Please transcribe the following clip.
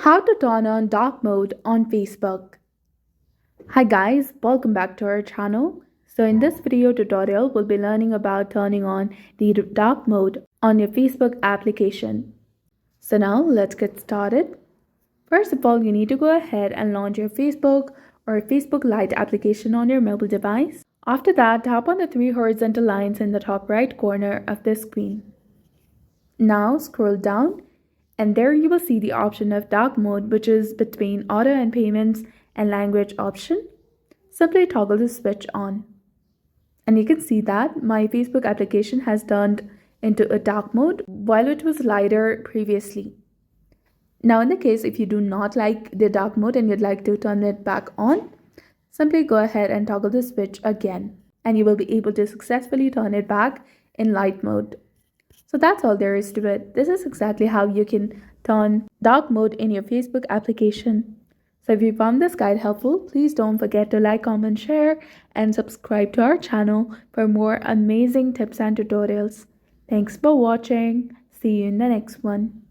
How to turn on dark mode on Facebook. Hi guys, welcome back to our channel. So in this video tutorial, we'll be learning about turning on the dark mode on your Facebook application. So now let's get started. First of all, you need to go ahead and launch your Facebook or Facebook Lite application on your mobile device. After that, tap on the three horizontal lines in the top right corner of the screen. Now scroll down and there you will see the option of dark mode, which is between auto and payments and language option. Simply toggle the switch on. And you can see that my Facebook application has turned into a dark mode while it was lighter previously. Now in the case if you do not like the dark mode and you'd like to turn it back on, simply go ahead and toggle the switch again and you will be able to successfully turn it back in light mode. So that's all there is to it. This is exactly how you can turn dark mode in your Facebook application. So if you found this guide helpful, please don't forget to like, comment, share, and subscribe to our channel for more amazing tips and tutorials. Thanks for watching. See you in the next one.